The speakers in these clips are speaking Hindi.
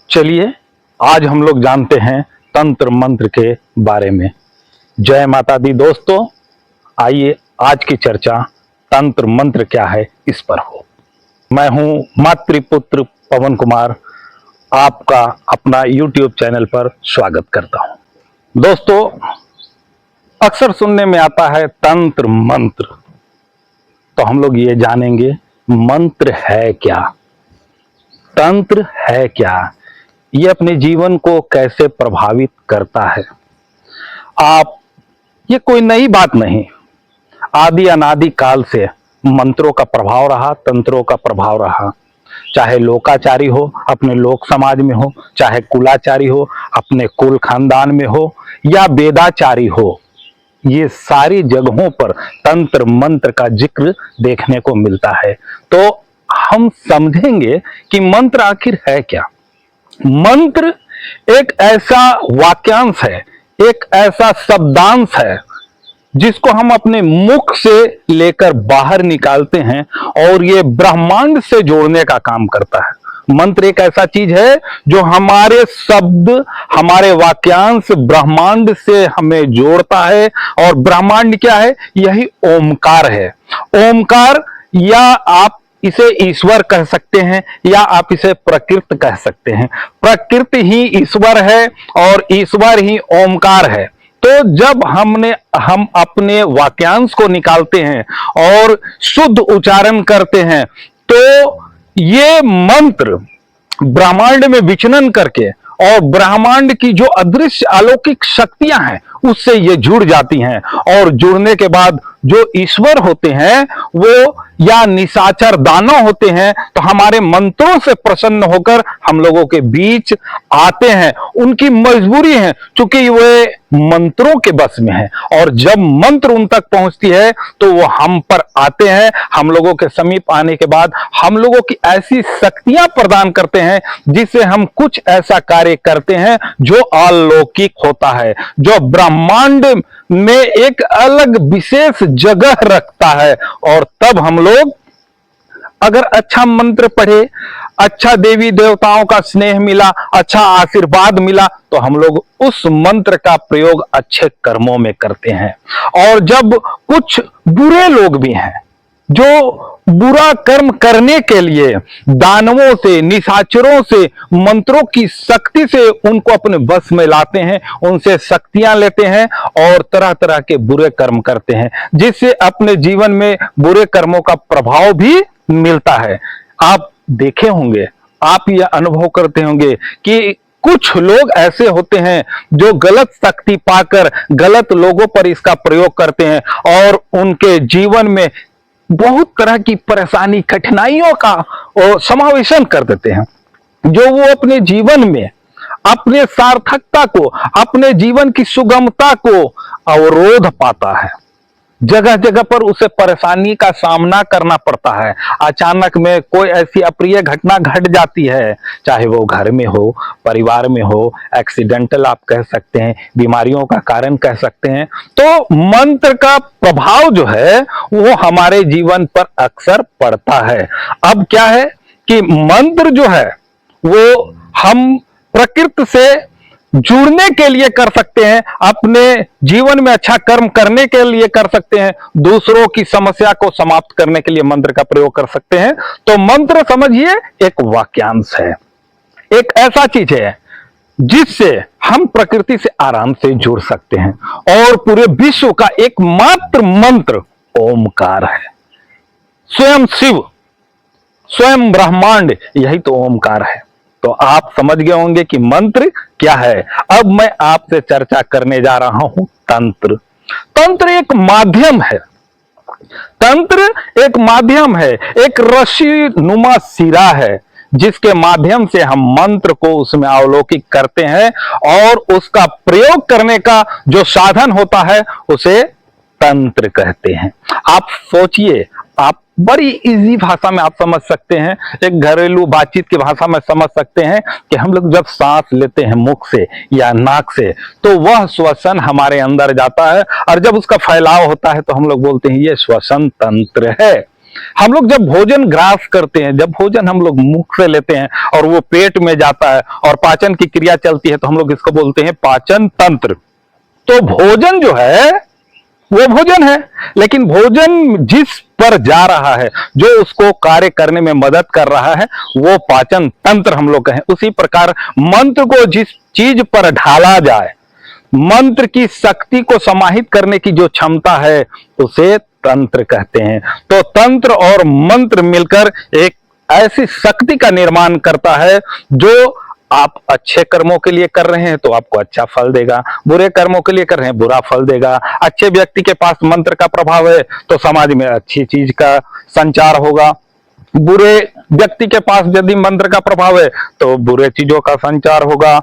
चलिए आज हम लोग जानते हैं तंत्र मंत्र के बारे में। जय माता दी दोस्तों, आइए आज की चर्चा तंत्र मंत्र क्या है इस पर हो। मैं हूं मातृपुत्र पवन कुमार, आपका अपना YouTube चैनल पर स्वागत करता हूं। दोस्तों, अक्सर सुनने में आता है तंत्र मंत्र, तो हम लोग ये जानेंगे मंत्र है क्या, तंत्र है क्या, ये अपने जीवन को कैसे प्रभावित करता है। ये कोई नई बात नहीं, आदि अनादि काल से मंत्रों का प्रभाव रहा, तंत्रों का प्रभाव रहा। चाहे लोकाचारी हो, अपने लोक समाज में हो, चाहे कुलाचारी हो, अपने कुल खानदान में हो, या वेदाचारी हो, ये सारी जगहों पर तंत्र मंत्र का जिक्र देखने को मिलता है। तो हम समझेंगे कि मंत्र आखिर है क्या। मंत्र एक ऐसा वाक्यांश है, एक ऐसा शब्दांश है जिसको हम अपने मुख से लेकर बाहर निकालते हैं और ये ब्रह्मांड से जोड़ने का काम करता है। मंत्र एक ऐसा चीज है जो हमारे शब्द, हमारे वाक्यांश ब्रह्मांड से हमें जोड़ता है। और ब्रह्मांड क्या है? यही ओमकार है। ओमकार, या आप इसे ईश्वर कह सकते हैं या आप इसे प्रकृति कह सकते हैं। प्रकृति ही ईश्वर है और ईश्वर ही ओमकार है। तो जब हम अपने वाक्यांश को निकालते हैं और शुद्ध उच्चारण करते हैं, तो ये मंत्र ब्रह्मांड में विचलन करके और ब्रह्मांड की जो अदृश्य अलौकिक शक्तियां हैं उससे ये जुड़ जाती हैं। और जुड़ने के बाद जो ईश्वर होते हैं वो या निशाचर दानव होते हैं, तो हमारे मंत्रों से प्रसन्न होकर हम लोगों के बीच आते हैं। उनकी मजबूरी है, क्योंकि वे मंत्रों के बस में है, और जब मंत्र उन तक पहुंचती है तो वो हम पर आते हैं। हम लोगों के समीप आने के बाद हम लोगों की ऐसी शक्तियां प्रदान करते हैं जिससे हम कुछ ऐसा कार्य करते हैं जो अलौकिक होता है, जो ब्रह्मांड में एक अलग विशेष जगह रखता है। और तब हम लोग अगर अच्छा मंत्र पढ़े, अच्छा देवी देवताओं का स्नेह मिला, अच्छा आशीर्वाद मिला, तो हम लोग उस मंत्र का प्रयोग अच्छे कर्मों में करते हैं। और जब कुछ बुरे लोग भी हैं जो बुरा कर्म करने के लिए दानवों से, निशाचरों से, मंत्रों की शक्ति से उनको अपने बस में लाते हैं, उनसे शक्तियां लेते हैं और तरह तरह के बुरे कर्म करते हैं, जिससे अपने जीवन में बुरे कर्मों का प्रभाव भी मिलता है। आप देखे होंगे, आप यह अनुभव करते होंगे कि कुछ लोग ऐसे होते हैं जो गलत शक्ति पाकर गलत लोगों पर इसका प्रयोग करते हैं और उनके जीवन में बहुत तरह की परेशानी, कठिनाइयों का समावेशन कर देते हैं, जो वो अपने जीवन में अपने सार्थकता को, अपने जीवन की सुगमता को अवरोध पाता है। जगह जगह पर उसे परेशानी का सामना करना पड़ता है। अचानक में कोई ऐसी अप्रिय घटना घट जाती है, चाहे वो घर में हो, परिवार में हो, एक्सीडेंटल आप कह सकते हैं, बीमारियों का कारण कह सकते हैं। तो मंत्र का प्रभाव जो है वो हमारे जीवन पर अक्सर पड़ता है। अब क्या है कि मंत्र जो है वो हम प्रकृति से जुड़ने के लिए कर सकते हैं, अपने जीवन में अच्छा कर्म करने के लिए कर सकते हैं, दूसरों की समस्या को समाप्त करने के लिए मंत्र का प्रयोग कर सकते हैं। तो मंत्र समझिए एक वाक्यांश है, एक ऐसा चीज है जिससे हम प्रकृति से आराम से जुड़ सकते हैं। और पूरे विश्व का एकमात्र मंत्र ओमकार है। स्वयं शिव, स्वयं ब्रह्मांड, यही तो ओमकार है। तो आप समझ गए होंगे कि मंत्र क्या है। अब मैं आपसे चर्चा करने जा रहा हूं तंत्र। तंत्र एक माध्यम है, तंत्र एक माध्यम है, एक रस्सी नुमा सिरा है जिसके माध्यम से हम मंत्र को उसमें अवलोकित करते हैं और उसका प्रयोग करने का जो साधन होता है उसे तंत्र कहते हैं। आप सोचिए, आप बड़ी इजी भाषा में आप समझ सकते हैं, एक घरेलू बातचीत की भाषा में समझ सकते हैं कि हम लोग जब सांस लेते हैं मुख से या नाक से, तो वह श्वसन हमारे अंदर जाता है और जब उसका फैलाव होता है तो हम लोग बोलते हैं ये श्वसन तंत्र है। हम लोग जब भोजन ग्रास करते हैं, जब भोजन हम लोग मुख से लेते हैं और वो पेट में जाता है और पाचन की क्रिया चलती है, तो हम लोग इसको बोलते हैं पाचन तंत्र। तो भोजन जो है वो भोजन है, लेकिन भोजन जिस पर जा रहा है, जो उसको कार्य करने में मदद कर रहा है, वो पाचन तंत्र हम लोग कहें। उसी प्रकार मंत्र को जिस चीज पर ढाला जाए, मंत्र की शक्ति को समाहित करने की जो क्षमता है, उसे तंत्र कहते हैं। तो तंत्र और मंत्र मिलकर एक ऐसी शक्ति का निर्माण करता है जो आप अच्छे कर्मों के लिए कर रहे हैं तो आपको अच्छा फल देगा, बुरे कर्मों के लिए कर रहे हैं बुरा फल देगा। अच्छे व्यक्ति के पास मंत्र का प्रभाव है तो समाज में अच्छी चीज का संचार होगा, बुरे व्यक्ति के पास यदि मंत्र का प्रभाव है तो बुरे चीजों का संचार होगा।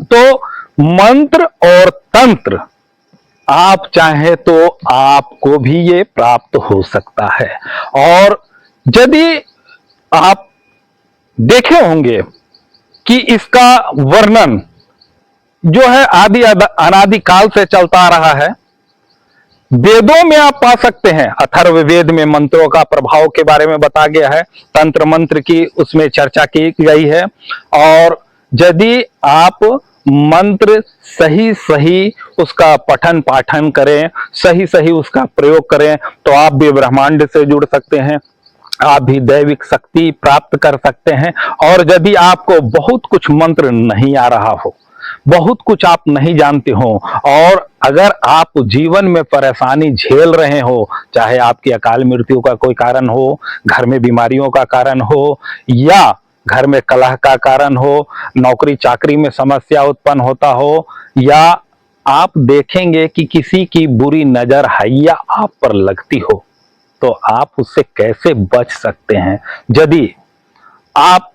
तो मंत्र और तंत्र आप चाहे तो आपको भी ये प्राप्त हो सकता है। और यदि आप देखे होंगे कि इसका वर्णन जो है आदि अनादि काल से चलता आ रहा है। वेदों में आप पा सकते हैं, अथर्ववेद में मंत्रों का प्रभाव के बारे में बताया गया है, तंत्र मंत्र की उसमें चर्चा की गई है। और यदि आप मंत्र सही सही उसका पठन पाठन करें, सही सही उसका प्रयोग करें, तो आप भी ब्रह्मांड से जुड़ सकते हैं, आप भी दैविक शक्ति प्राप्त कर सकते हैं। और यदि आपको बहुत कुछ मंत्र नहीं आ रहा हो, बहुत कुछ आप नहीं जानते हो, और अगर आप जीवन में परेशानी झेल रहे हो, चाहे आपकी अकाल मृत्यु का कोई कारण हो, घर में बीमारियों का कारण हो, या घर में कलह का कारण हो, नौकरी चाकरी में समस्या उत्पन्न होता हो, या आप देखेंगे कि किसी की बुरी नजर हैया आप पर लगती हो, तो आप उससे कैसे बच सकते हैं। यदि आप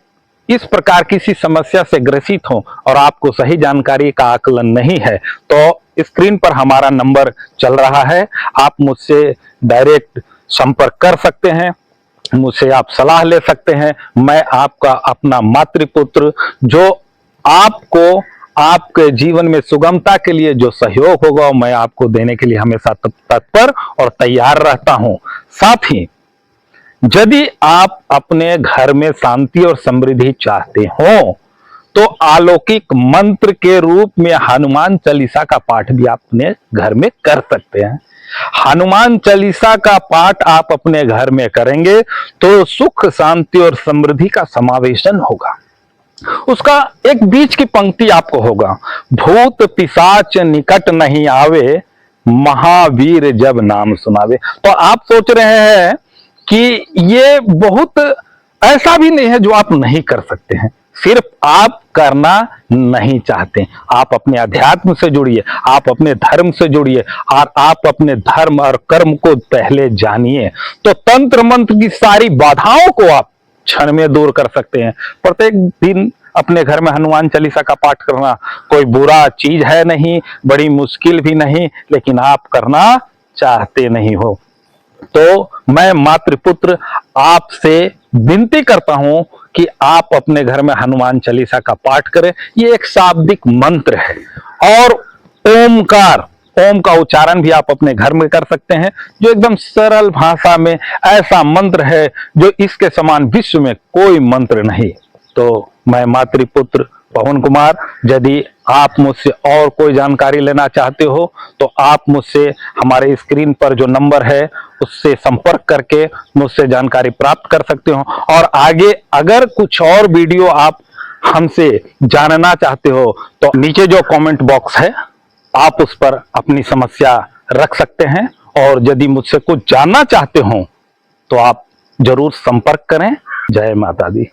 इस प्रकार किसी समस्या से ग्रसित हो और आपको सही जानकारी का आकलन नहीं है, तो स्क्रीन पर हमारा नंबर चल रहा है, आप मुझसे डायरेक्ट संपर्क कर सकते हैं, मुझसे आप सलाह ले सकते हैं। मैं आपका अपना मातृपुत्र, जो आपको आपके जीवन में सुगमता के लिए जो सहयोग होगा, मैं आपको देने के लिए हमेशा तत्पर और तैयार रहता हूं। साथ ही यदि आप अपने घर में शांति और समृद्धि चाहते हो, तो अलौकिक मंत्र के रूप में हनुमान चालीसा का पाठ भी आप अपने घर में कर सकते हैं। हनुमान चालीसा का पाठ आप अपने घर में करेंगे तो सुख शांति और समृद्धि का समावेशन होगा। उसका एक बीच की पंक्ति आपको होगा, भूत पिशाच निकट नहीं आवे, महावीर जब नाम सुनावे। तो आप सोच रहे हैं कि ये बहुत ऐसा भी नहीं है जो आप नहीं कर सकते हैं, सिर्फ आप करना नहीं चाहते। आप अपने अध्यात्म से जुड़िए, आप अपने धर्म से जुड़िए, और आप अपने धर्म और कर्म को पहले जानिए, तो तंत्र मंत्र की सारी बाधाओं को आप क्षण में दूर कर सकते हैं। प्रत्येक दिन अपने घर में हनुमान चालीसा का पाठ करना कोई बुरा चीज है नहीं, बड़ी मुश्किल भी नहीं, लेकिन आप करना चाहते नहीं हो। तो मैं मातृपुत्र आपसे विनती करता हूं कि आप अपने घर में हनुमान चालीसा का पाठ करें। ये एक शाब्दिक मंत्र है, और ओमकार, ओम का उच्चारण भी आप अपने घर में कर सकते हैं, जो एकदम सरल भाषा में ऐसा मंत्र है जो इसके समान विश्व में कोई मंत्र नहीं। तो मैं मातृपुत्र पवन कुमार, यदि आप मुझसे और कोई जानकारी लेना चाहते हो तो आप मुझसे हमारे स्क्रीन पर जो नंबर है उससे संपर्क करके मुझसे जानकारी प्राप्त कर सकते हो। और आगे अगर कुछ और वीडियो आप हमसे जानना चाहते हो तो नीचे जो कमेंट बॉक्स है आप उस पर अपनी समस्या रख सकते हैं, और यदि मुझसे कुछ जानना चाहते हो तो आप जरूर संपर्क करें। जय माता दी।